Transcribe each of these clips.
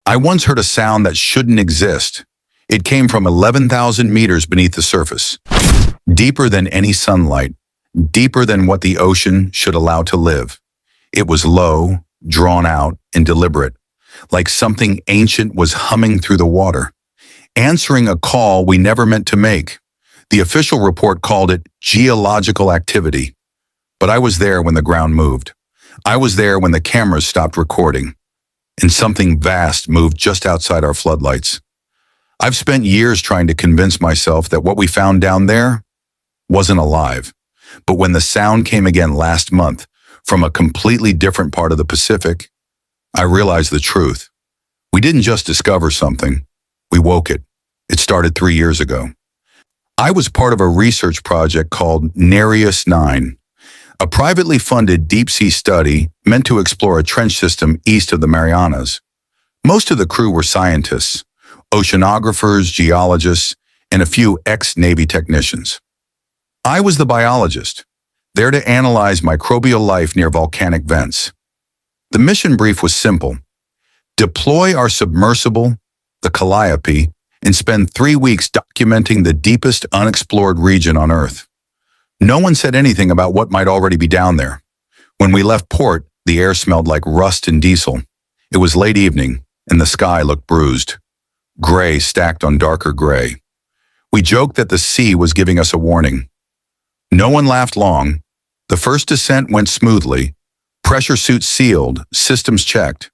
I once heard a sound that shouldn't exist. It came from 11,000 meters beneath the surface, deeper than any sunlight, deeper than what the ocean should allow to live. It was low, drawn out, and deliberate, like something ancient was humming through the water, answering a call we never meant to make. The official report called it geological activity. But I was there when the ground moved. I was there when the cameras stopped recording, and something vast moved just outside our floodlights. I've spent years trying to convince myself that what we found down there wasn't alive. But when the sound came again last month from a completely different part of the Pacific, I realized the truth. We didn't just discover something, we woke it. It started 3 years ago. I was part of a research project called Nereus 9, a privately funded deep-sea study meant to explore a trench system east of the Marianas. Most of the crew were scientists, oceanographers, geologists, and a few ex-Navy technicians. I was the biologist, there to analyze microbial life near volcanic vents. The mission brief was simple: deploy our submersible, the Calliope, and spend 3 weeks documenting the deepest unexplored region on Earth. No one said anything about what might already be down there. When we left port, the air smelled like rust and diesel. It was late evening, and the sky looked bruised, gray stacked on darker gray. We joked that the sea was giving us a warning. No one laughed long. The first descent went smoothly. Pressure suits sealed, systems checked.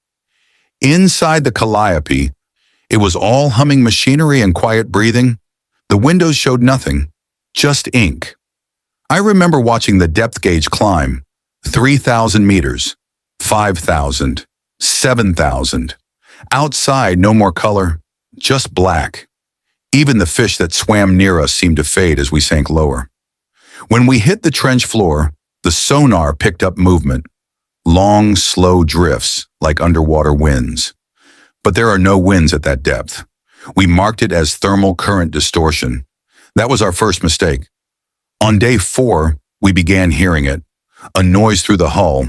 Inside the Calliope, it was all humming machinery and quiet breathing. The windows showed nothing, just ink. I remember watching the depth gauge climb, 3,000 meters, 5,000, 7,000. Outside, no more color, just black. Even the fish that swam near us seemed to fade as we sank lower. When we hit the trench floor, the sonar picked up movement, long, slow drifts like underwater winds. But there are no winds at that depth. We marked it as thermal current distortion. That was our first mistake. On day 4, we began hearing it, a noise through the hull,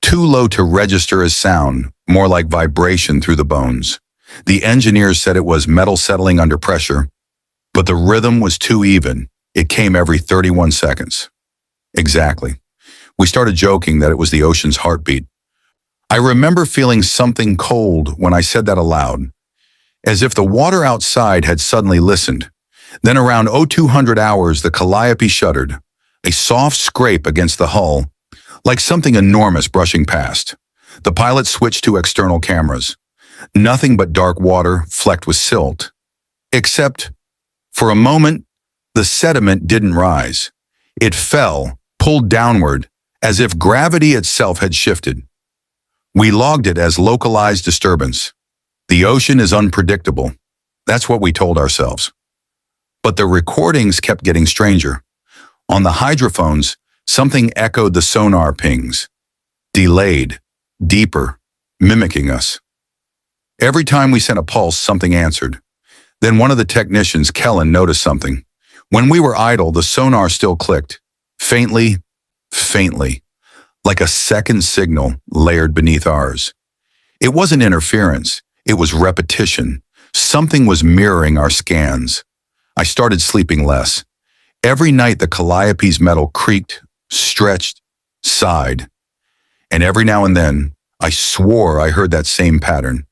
too low to register as sound, more like vibration through the bones. The engineers said it was metal settling under pressure, but the rhythm was too even. It came every 31 seconds. Exactly. We started joking that it was the ocean's heartbeat. I remember feeling something cold when I said that aloud, as if the water outside had suddenly listened. Then around 0200 hours, the Calliope shuddered, a soft scrape against the hull, like something enormous brushing past. The pilot switched to external cameras. Nothing but dark water flecked with silt. Except, for a moment, the sediment didn't rise. It fell, pulled downward, as if gravity itself had shifted. We logged it as localized disturbance. The ocean is unpredictable. That's what we told ourselves. But the recordings kept getting stranger. On the hydrophones, something echoed the sonar pings. Delayed, deeper, mimicking us. Every time we sent a pulse, something answered. Then one of the technicians, Kellen, noticed something. When we were idle, the sonar still clicked. Faintly, faintly, like a second signal layered beneath ours. It wasn't interference. It was repetition. Something was mirroring our scans. I started sleeping less. Every night the Calliope's metal creaked, stretched, sighed. And every now and then, I swore I heard that same pattern.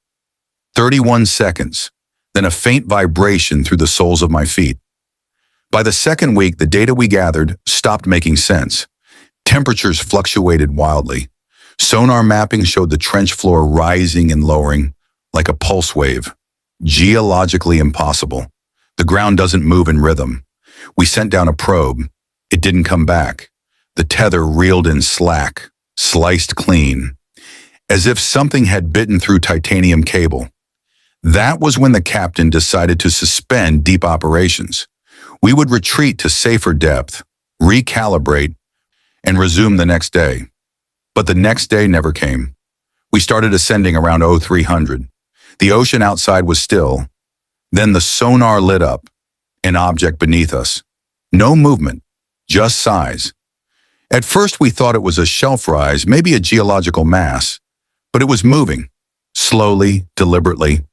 31 seconds, then a faint vibration through the soles of my feet. By the second week, the data we gathered stopped making sense. Temperatures fluctuated wildly. Sonar mapping showed the trench floor rising and lowering like a pulse wave. Geologically impossible. The ground doesn't move in rhythm. We sent down a probe. It didn't come back. The tether reeled in slack, sliced clean, as if something had bitten through titanium cable. That was when the captain decided to suspend deep operations. We would retreat to safer depth, recalibrate, and resume the next day. But the next day never came. We started ascending around 0300. The ocean outside was still. Then the sonar lit up, an object beneath us. No movement, just size. At first we thought it was a shelf rise, maybe a geological mass, but it was moving, Slowly, deliberately,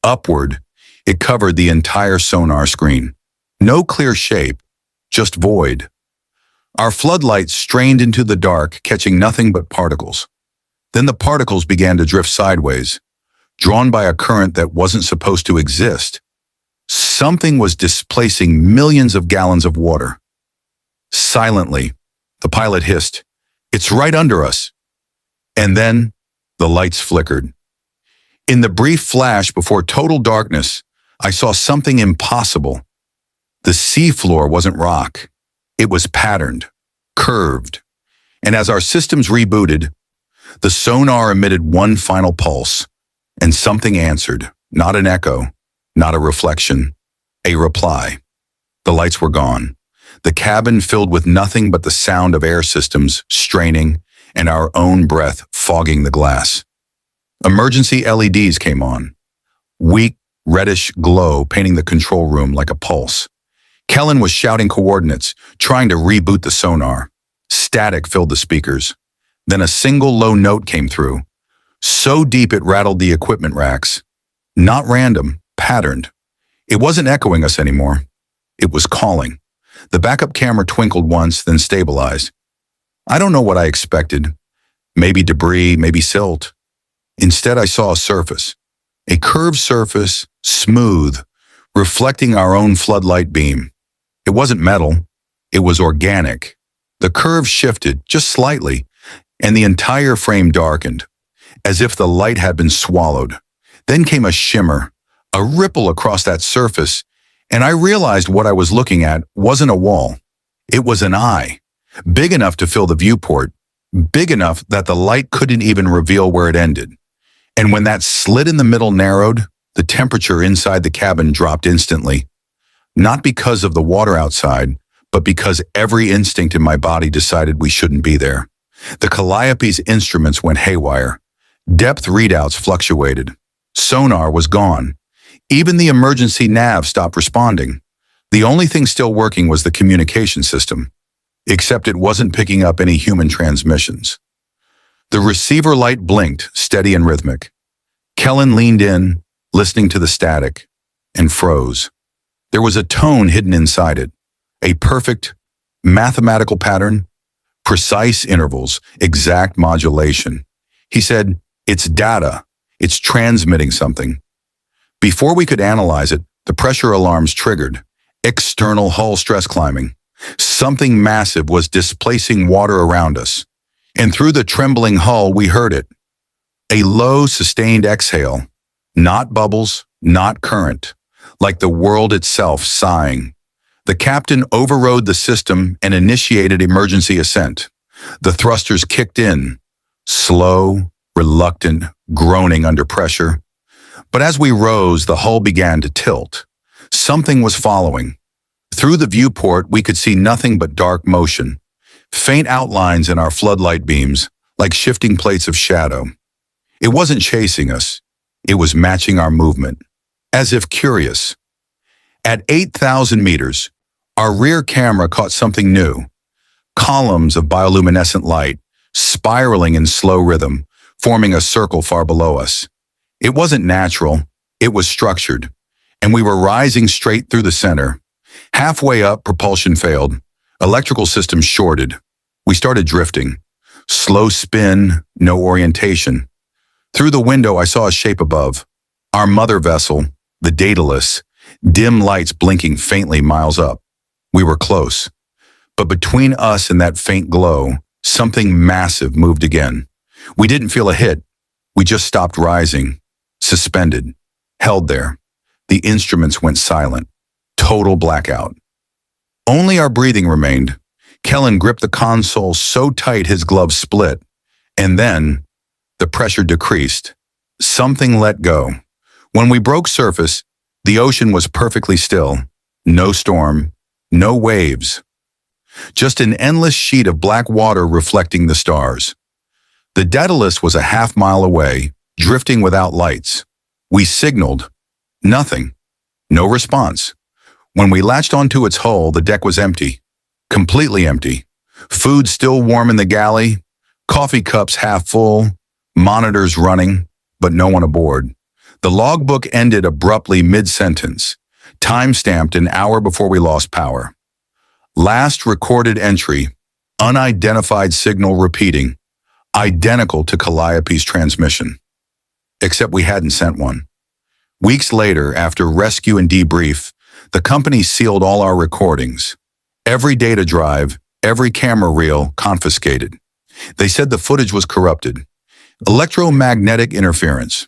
upward, it covered the entire sonar screen. No clear shape, just void. Our floodlights strained into the dark, catching nothing but particles. Then the particles began to drift sideways, drawn by a current that wasn't supposed to exist. Something was displacing millions of gallons of water. Silently, the pilot hissed, "It's right under us." And then, the lights flickered. In the brief flash before total darkness, I saw something impossible. The seafloor wasn't rock. It was patterned, curved. And as our systems rebooted, the sonar emitted one final pulse, and something answered, not an echo, not a reflection, a reply. The lights were gone. The cabin filled with nothing but the sound of air systems straining and our own breath fogging the glass. Emergency LEDs came on, weak, reddish glow painting the control room like a pulse. Kellen was shouting coordinates, trying to reboot the sonar. Static filled the speakers. Then a single low note came through, so deep it rattled the equipment racks. Not random, patterned. It wasn't echoing us anymore. It was calling. The backup camera twinkled once, then stabilized. I don't know what I expected. Maybe debris, maybe silt. Instead, I saw a surface. A curved surface, smooth, reflecting our own floodlight beam. It wasn't metal. It was organic. The curve shifted, just slightly, and the entire frame darkened, as if the light had been swallowed. Then came a shimmer, a ripple across that surface, and I realized what I was looking at wasn't a wall. It was an eye, big enough to fill the viewport, big enough that the light couldn't even reveal where it ended. And when that slit in the middle narrowed, the temperature inside the cabin dropped instantly. Not because of the water outside, but because every instinct in my body decided we shouldn't be there. The Calliope's instruments went haywire. Depth readouts fluctuated. Sonar was gone. Even the emergency nav stopped responding. The only thing still working was the communication system, except it wasn't picking up any human transmissions. The receiver light blinked, steady and rhythmic. Kellen leaned in, listening to the static, and froze. There was a tone hidden inside it, a perfect, mathematical pattern, precise intervals, exact modulation. He said, "It's data. It's transmitting something." Before we could analyze it, the pressure alarms triggered. External hull stress climbing. Something massive was displacing water around us. And through the trembling hull, we heard it. A low, sustained exhale. Not bubbles, not current. Like the world itself sighing. The captain overrode the system and initiated emergency ascent. The thrusters kicked in. Slow, reluctant, groaning under pressure. But as we rose, the hull began to tilt. Something was following. Through the viewport, we could see nothing but dark motion. Faint outlines in our floodlight beams, like shifting plates of shadow. It wasn't chasing us. It was matching our movement, as if curious. At 8,000 meters, our rear camera caught something new. Columns of bioluminescent light, spiraling in slow rhythm, forming a circle far below us. It wasn't natural, it was structured, and we were rising straight through the center. Halfway up, propulsion failed. Electrical systems shorted. We started drifting. Slow spin, no orientation. Through the window, I saw a shape above. Our mother vessel, the Daedalus, dim lights blinking faintly miles up. We were close. But between us and that faint glow, something massive moved again. We didn't feel a hit. We just stopped rising, suspended, held there. The instruments went silent. Total blackout. Only our breathing remained. Kellen gripped the console so tight his gloves split. And then, the pressure decreased. Something let go. When we broke surface, the ocean was perfectly still. No storm, no waves. Just an endless sheet of black water reflecting the stars. The Daedalus was a half-mile away, drifting without lights. We signaled. Nothing. No response. When we latched onto its hull, the deck was empty. Completely empty. Food still warm in the galley, coffee cups half full, monitors running, but no one aboard. The logbook ended abruptly mid-sentence, time-stamped an hour before we lost power. Last recorded entry, unidentified signal repeating, identical to Calliope's transmission. Except we hadn't sent one. Weeks later, after rescue and debrief, the company sealed all our recordings. Every data drive, every camera reel confiscated. They said the footage was corrupted. Electromagnetic interference.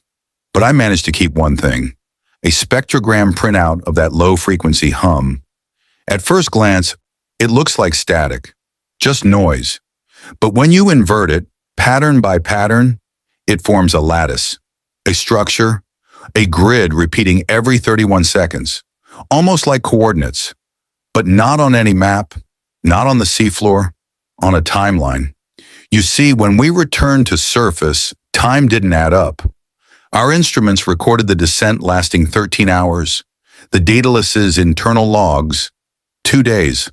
But I managed to keep one thing, a spectrogram printout of that low-frequency hum. At first glance, it looks like static, just noise. But when you invert it, pattern by pattern, it forms a lattice, a structure, a grid repeating every 31 seconds, almost like coordinates, but not on any map, not on the seafloor, on a timeline. You see, when we returned to surface, time didn't add up. Our instruments recorded the descent lasting 13 hours, the Daedalus's internal logs, 2 days.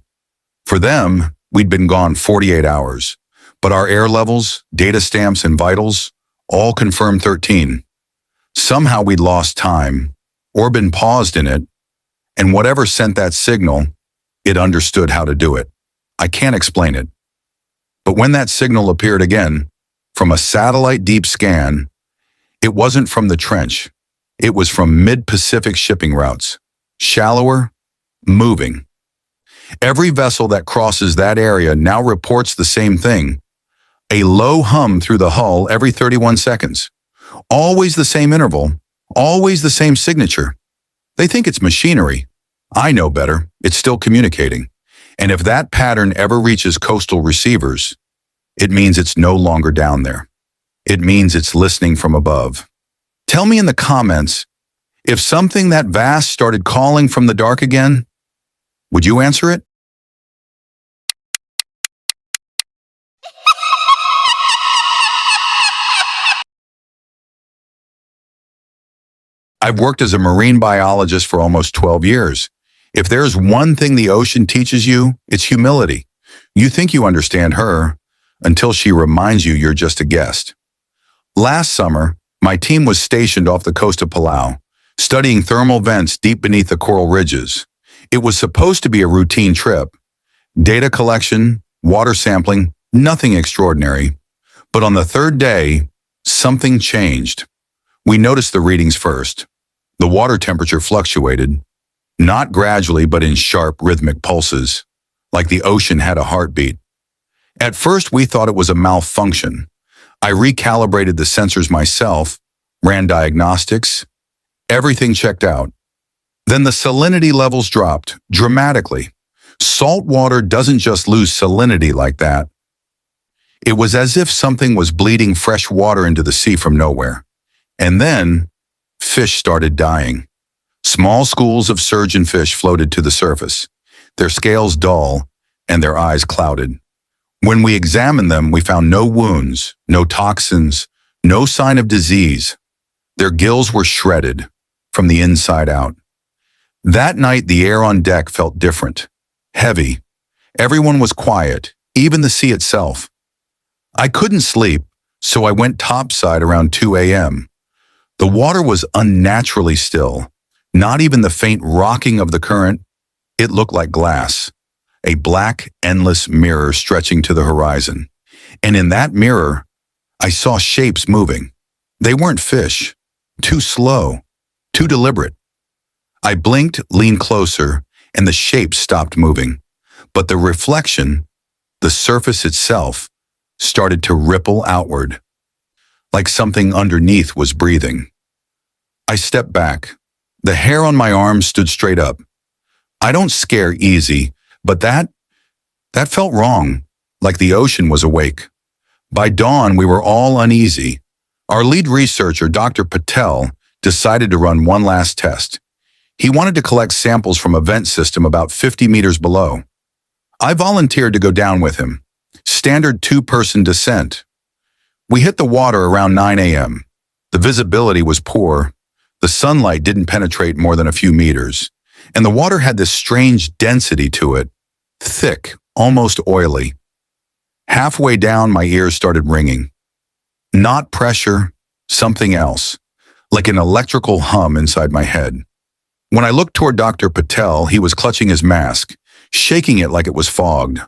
For them, we'd been gone 48 hours, but our air levels, data stamps, and vitals all confirmed 13. Somehow we'd lost time, or been paused in it, and whatever sent that signal, it understood how to do it. I can't explain it. But when that signal appeared again, from a satellite deep scan, it wasn't from the trench. It was from mid-Pacific shipping routes, shallower, moving. Every vessel that crosses that area now reports the same thing, a low hum through the hull every 31 seconds. Always the same interval, always the same signature. They think it's machinery. I know better. It's still communicating. And if that pattern ever reaches coastal receivers, it means it's no longer down there. It means it's listening from above. Tell me in the comments, if something that vast started calling from the dark again, would you answer it? I've worked as a marine biologist for almost 12 years. If there's one thing the ocean teaches you, it's humility. You think you understand her until she reminds you you're just a guest. Last summer, my team was stationed off the coast of Palau, studying thermal vents deep beneath the coral ridges. It was supposed to be a routine trip. Data collection, water sampling, nothing extraordinary. But on the third day, something changed. We noticed the readings first. The water temperature fluctuated, not gradually but in sharp rhythmic pulses, like the ocean had a heartbeat. At first, we thought it was a malfunction. I recalibrated the sensors myself, ran diagnostics. Everything checked out. Then the salinity levels dropped dramatically. Salt water doesn't just lose salinity like that. It was as if something was bleeding fresh water into the sea from nowhere. And then, fish started dying. Small schools of surgeonfish floated to the surface, their scales dull and their eyes clouded. When we examined them, we found no wounds, no toxins, no sign of disease. Their gills were shredded from the inside out. That night, the air on deck felt different, heavy. Everyone was quiet, even the sea itself. I couldn't sleep, so I went topside around 2 a.m. The water was unnaturally still, not even the faint rocking of the current. It looked like glass, a black, endless mirror stretching to the horizon. And in that mirror, I saw shapes moving. They weren't fish, too slow, too deliberate. I blinked, leaned closer, and the shapes stopped moving. But the reflection, the surface itself, started to ripple outward, like something underneath was breathing. I stepped back. The hair on my arms stood straight up. I don't scare easy, but that felt wrong, like the ocean was awake. By dawn, we were all uneasy. Our lead researcher, Dr. Patel, decided to run one last test. He wanted to collect samples from a vent system about 50 meters below. I volunteered to go down with him. Standard two-person descent. We hit the water around 9 a.m. The visibility was poor. The sunlight didn't penetrate more than a few meters, and the water had this strange density to it, thick, almost oily. Halfway down, my ears started ringing. Not pressure, something else, like an electrical hum inside my head. When I looked toward Dr. Patel, he was clutching his mask, shaking it like it was fogged,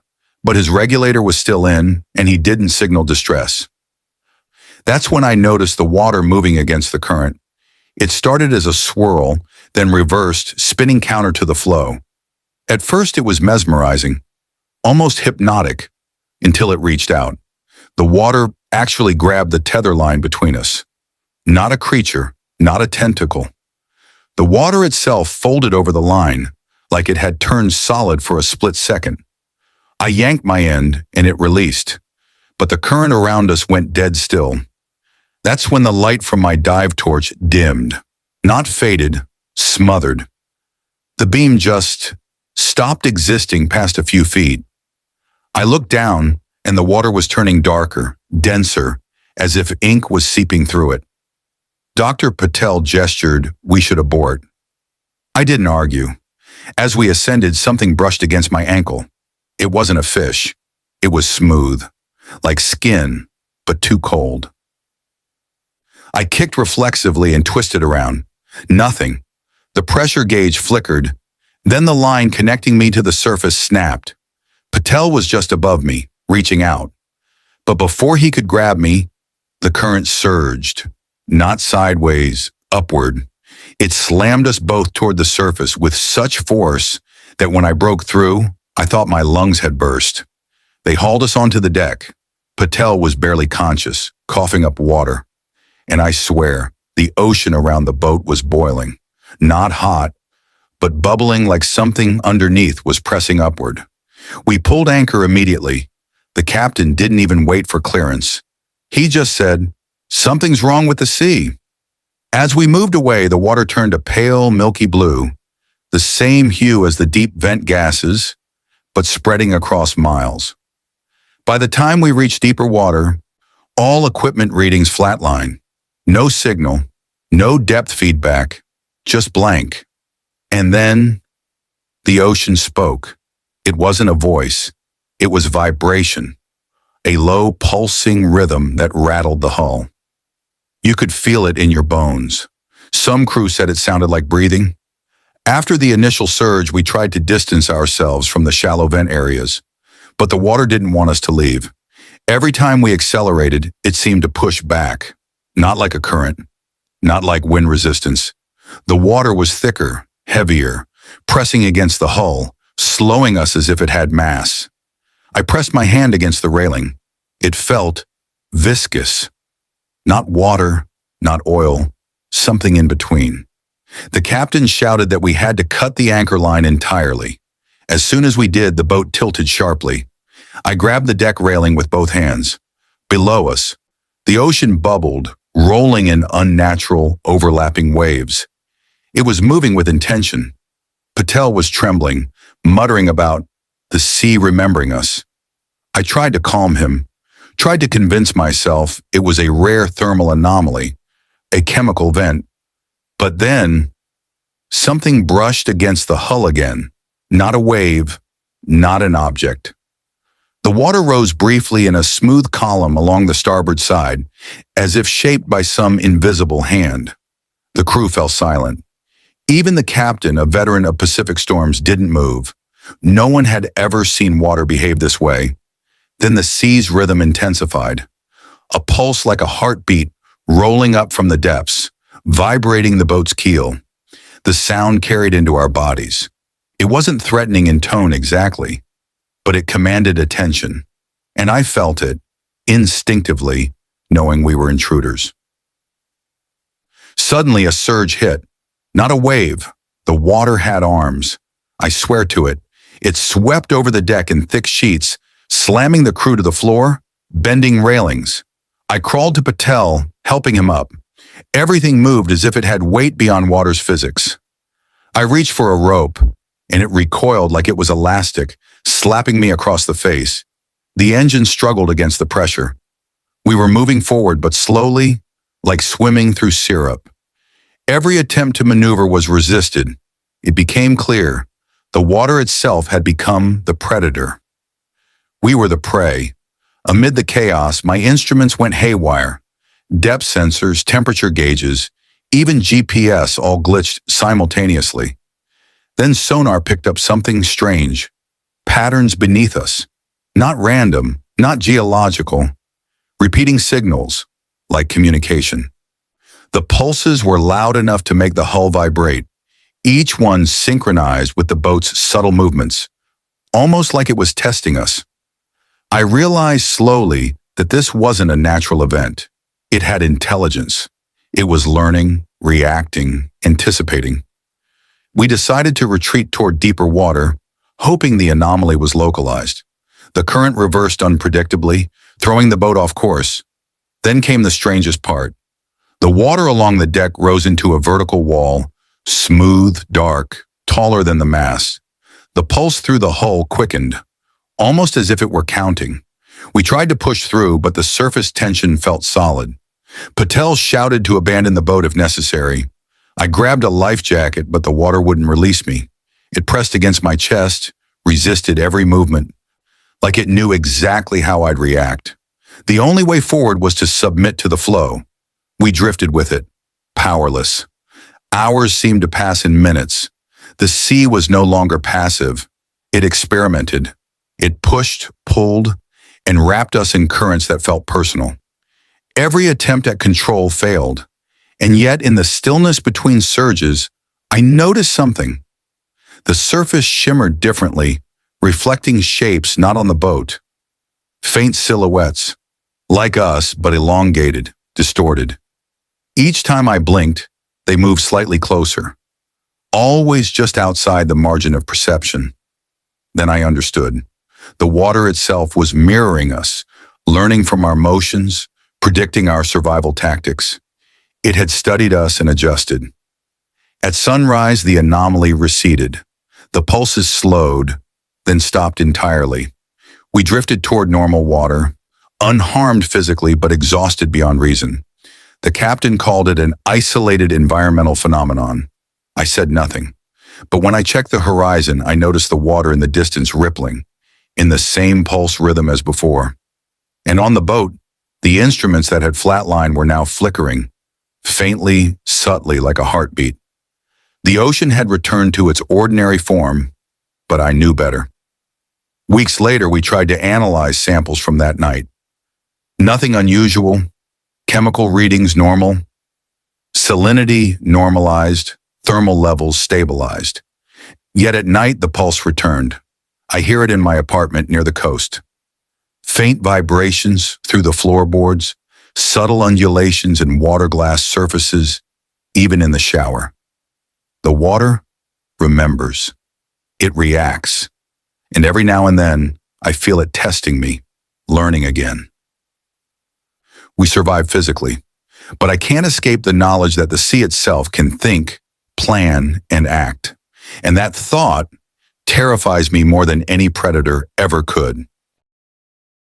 but his regulator was still in, and he didn't signal distress. That's when I noticed the water moving against the current. It started as a swirl, then reversed, spinning counter to the flow. At first it was mesmerizing, almost hypnotic, until it reached out. The water actually grabbed the tether line between us. Not a creature, not a tentacle. The water itself folded over the line, like it had turned solid for a split second. I yanked my end, and it released, but the current around us went dead still. That's when the light from my dive torch dimmed, not faded, smothered. The beam just stopped existing past a few feet. I looked down, and the water was turning darker, denser, as if ink was seeping through it. Dr. Patel gestured we should abort. I didn't argue. As we ascended, something brushed against my ankle. It wasn't a fish. It was smooth, like skin, but too cold. I kicked reflexively and twisted around. Nothing. The pressure gauge flickered. Then the line connecting me to the surface snapped. Patel was just above me, reaching out. But before he could grab me, the current surged. Not sideways, upward. It slammed us both toward the surface with such force that when I broke through, I thought my lungs had burst. They hauled us onto the deck. Patel was barely conscious, coughing up water. And I swear, the ocean around the boat was boiling. Not hot, but bubbling like something underneath was pressing upward. We pulled anchor immediately. The captain didn't even wait for clearance. He just said, "Something's wrong with the sea." As we moved away, the water turned a pale, milky blue, the same hue as the deep vent gases, but spreading across miles. By the time we reached deeper water, all equipment readings flatline. No signal, no depth feedback, just blank. And then the ocean spoke. It wasn't a voice. It was vibration, a low pulsing rhythm that rattled the hull. You could feel it in your bones. Some crew said it sounded like breathing. After the initial surge, we tried to distance ourselves from the shallow vent areas, but the water didn't want us to leave. Every time we accelerated, it seemed to push back, not like a current, not like wind resistance. The water was thicker, heavier, pressing against the hull, slowing us as if it had mass. I pressed my hand against the railing. It felt viscous. Not water, not oil, something in between. The captain shouted that we had to cut the anchor line entirely. As soon as we did, the boat tilted sharply. I grabbed the deck railing with both hands. Below us, the ocean bubbled, rolling in unnatural, overlapping waves. It was moving with intention. Patel was trembling, muttering about the sea remembering us. I tried to calm him, tried to convince myself it was a rare thermal anomaly, a chemical vent. But then, something brushed against the hull again, not a wave, not an object. The water rose briefly in a smooth column along the starboard side, as if shaped by some invisible hand. The crew fell silent. Even the captain, a veteran of Pacific storms, didn't move. No one had ever seen water behave this way. Then the sea's rhythm intensified. A pulse like a heartbeat rolling up from the depths, vibrating the boat's keel. The sound carried into our bodies. It wasn't threatening in tone exactly, but it commanded attention. And I felt it, instinctively, knowing we were intruders. Suddenly a surge hit. Not a wave. The water had arms. I swear to it. It swept over the deck in thick sheets, slamming the crew to the floor, bending railings. I crawled to Patel, helping him up. Everything moved as if it had weight beyond water's physics. I reached for a rope, and it recoiled like it was elastic, slapping me across the face. The engine struggled against the pressure. We were moving forward, but slowly, like swimming through syrup. Every attempt to maneuver was resisted. It became clear the water itself had become the predator. We were the prey. Amid the chaos, my instruments went haywire. Depth sensors, temperature gauges, even GPS all glitched simultaneously. Then sonar picked up something strange. Patterns beneath us. Not random, not geological. Repeating signals, like communication. The pulses were loud enough to make the hull vibrate, each one synchronized with the boat's subtle movements, almost like it was testing us. I realized slowly that this wasn't a natural event. It had intelligence. It was learning, reacting, anticipating. We decided to retreat toward deeper water, hoping the anomaly was localized. The current reversed unpredictably, throwing the boat off course. Then came the strangest part. The water along the deck rose into a vertical wall, smooth, dark, taller than the mast. The pulse through the hull quickened, almost as if it were counting. We tried to push through, but the surface tension felt solid. Patel shouted to abandon the boat if necessary. I grabbed a life jacket, but the water wouldn't release me. It pressed against my chest, resisted every movement, like it knew exactly how I'd react. The only way forward was to submit to the flow. We drifted with it, powerless. Hours seemed to pass in minutes. The sea was no longer passive. It experimented. It pushed, pulled, and wrapped us in currents that felt personal. Every attempt at control failed, and yet in the stillness between surges, I noticed something. The surface shimmered differently, reflecting shapes not on the boat. Faint silhouettes, like us but elongated, distorted. Each time I blinked, they moved slightly closer, always just outside the margin of perception. Then I understood. The water itself was mirroring us, learning from our motions, predicting our survival tactics. It had studied us and adjusted. At sunrise, the anomaly receded. The pulses slowed, then stopped entirely. We drifted toward normal water, unharmed physically but exhausted beyond reason. The captain called it an isolated environmental phenomenon. I said nothing. But when I checked the horizon, I noticed the water in the distance rippling, in the same pulse rhythm as before. And on the boat, the instruments that had flatlined were now flickering, faintly, subtly, like a heartbeat. The ocean had returned to its ordinary form, but I knew better. Weeks later, we tried to analyze samples from that night. Nothing unusual, chemical readings normal, salinity normalized, thermal levels stabilized. Yet at night, the pulse returned. I hear it in my apartment near the coast. Faint vibrations through the floorboards, subtle undulations in water glass surfaces, even in the shower. The water remembers. It reacts. And every now and then, I feel it testing me, learning again. We survive physically, but I can't escape the knowledge that the sea itself can think, plan, and act. And that thought terrifies me more than any predator ever could.